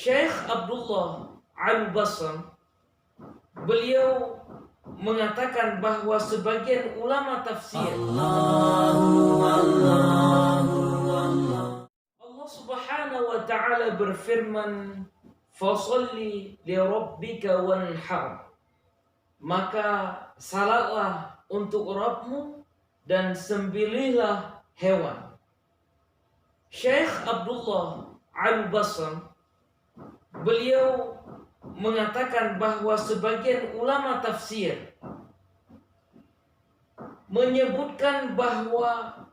Syekh Abdullah Al-Basam, beliau mengatakan bahwa sebagian ulama tafsir Allah Subhanahu wa taala berfirman, "Fasholli li rabbika wanhar." Maka salatlah untuk Rabbmu dan sembelihlah hewan. Syekh Abdullah Al-Basam, beliau mengatakan bahwa sebagian ulama tafsir menyebutkan bahwa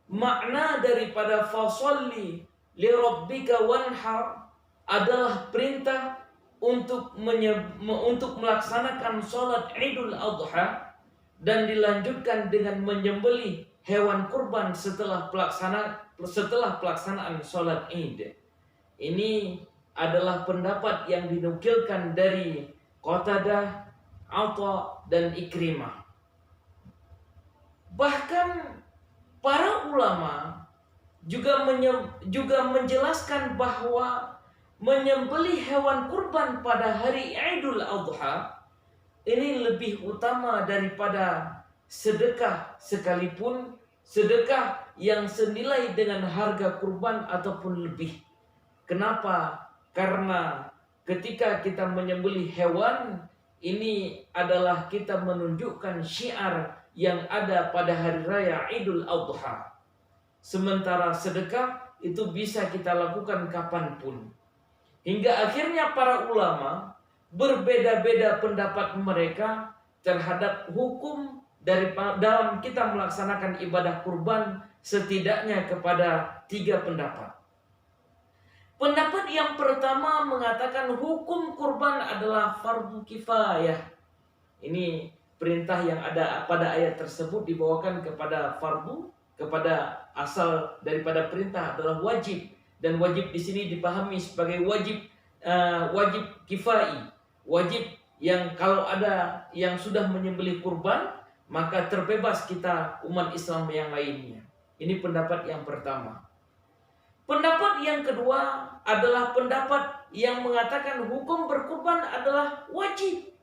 makna daripada fasholli li rabbika wanhar adalah perintah untuk melaksanakan sholat Idul Adha dan dilanjutkan dengan menyembelih hewan kurban setelah pelaksanaan sholat Id. Ini adalah pendapat yang dinukilkan dari Qatadah, Atha, dan Ikrimah. Bahkan para ulama juga menjelaskan bahwa menyembelih hewan kurban pada hari Idul Adha ini lebih utama daripada sedekah, sekalipun sedekah yang senilai dengan harga kurban ataupun lebih. Kenapa? Karena ketika kita menyembelih hewan, ini adalah kita menunjukkan syiar yang ada pada hari raya Idul Adha. Sementara sedekah itu bisa kita lakukan kapanpun. Hingga akhirnya para ulama berbeda-beda pendapat mereka terhadap hukum dalam kita melaksanakan ibadah kurban, setidaknya kepada 3 pendapat. Pendapat yang pertama mengatakan hukum kurban adalah fardu kifayah. Ini perintah yang ada pada ayat tersebut dibawakan kepada fardu, kepada asal daripada perintah adalah wajib. Dan wajib di sini dipahami sebagai wajib kifai, wajib yang kalau ada yang sudah menyembelih kurban maka terbebas kita umat Islam yang lainnya. Ini pendapat yang pertama. Pendapat yang kedua adalah pendapat yang mengatakan hukum berkurban adalah wajib.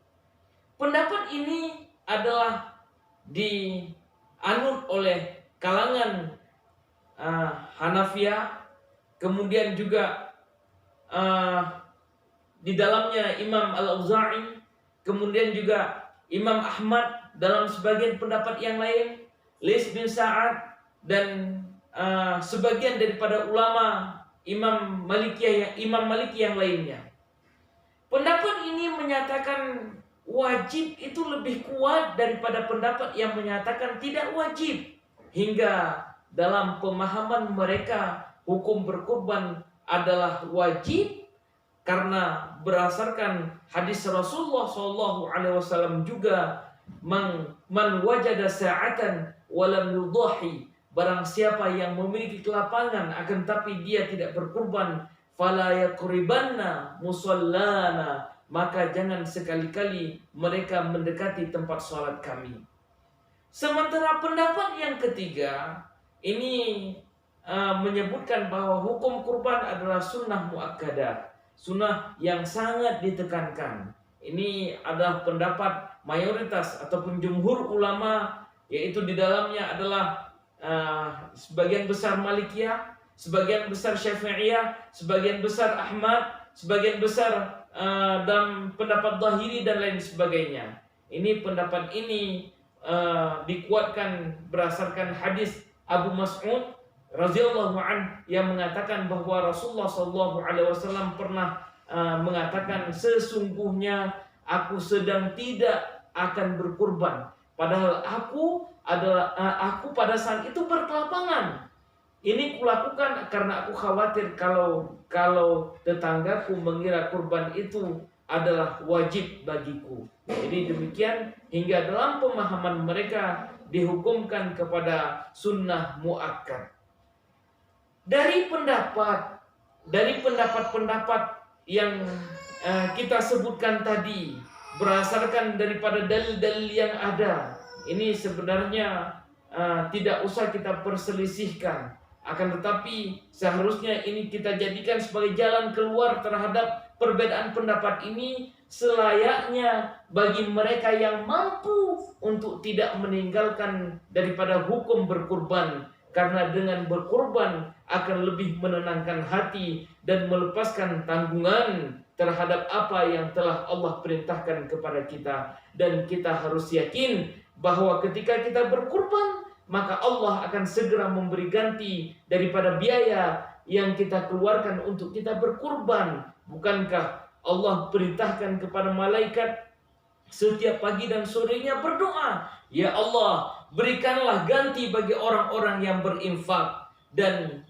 Pendapat ini adalah dianut oleh kalangan Hanafiyah. Kemudian juga di dalamnya Imam Al-Auza'i, kemudian juga Imam Ahmad dalam sebagian pendapat yang lain, Lis bin Sa'ad, dan sebagian daripada ulama Imam Maliki yang lainnya. Pendapat ini menyatakan wajib itu lebih kuat daripada pendapat yang menyatakan tidak wajib. Hingga dalam pemahaman mereka hukum berkurban adalah wajib karena berdasarkan hadis Rasulullah SAW juga, man wajada sa'atan walam yudahi, barang siapa yang memiliki kelapangan akan tapi dia tidak berkurban, fala yaqribanna musallana, maka jangan sekali-kali mereka mendekati tempat sholat kami. Sementara pendapat yang ketiga ini menyebutkan bahwa hukum kurban adalah sunnah muakkadah, sunnah yang sangat ditekankan. Ini adalah pendapat mayoritas ataupun jumhur ulama, yaitu di dalamnya adalah sebagian besar Malikiyah, sebagian besar Syafi'iyah, sebagian besar Ahmad, sebagian besar dalam pendapat Zahiri dan lain sebagainya. Ini pendapat ini dikuatkan berdasarkan hadis Abu Mas'ud radhiyallahu an yang mengatakan bahwa Rasulullah SAW pernah mengatakan, sesungguhnya aku sedang tidak akan berkurban, padahal aku pada saat itu berkelapangan. Ini kulakukan karena aku khawatir kalau tetanggaku mengira kurban itu adalah wajib bagiku. Jadi demikian, hingga dalam pemahaman mereka dihukumkan kepada sunnah muakkad. Dari pendapat-pendapat yang kita sebutkan tadi, berdasarkan daripada dalil-dalil yang ada, ini sebenarnya tidak usah kita perselisihkan. Akan tetapi seharusnya ini kita jadikan sebagai jalan keluar terhadap perbedaan pendapat ini, selayaknya bagi mereka yang mampu untuk tidak meninggalkan daripada hukum berkurban, karena dengan berkurban akan lebih menenangkan hati dan melepaskan tanggungan terhadap apa yang telah Allah perintahkan kepada kita. Dan kita harus yakin bahwa ketika kita berkurban, maka Allah akan segera memberi ganti daripada biaya yang kita keluarkan untuk kita berkurban. Bukankah Allah perintahkan kepada malaikat setiap pagi dan sorenya berdoa, ya Allah, berikanlah ganti bagi orang-orang yang berinfak. Dan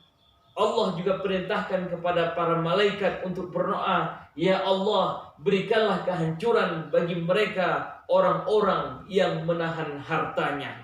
Allah juga perintahkan kepada para malaikat untuk berdoa, ya Allah, berikanlah kehancuran bagi mereka orang-orang yang menahan hartanya.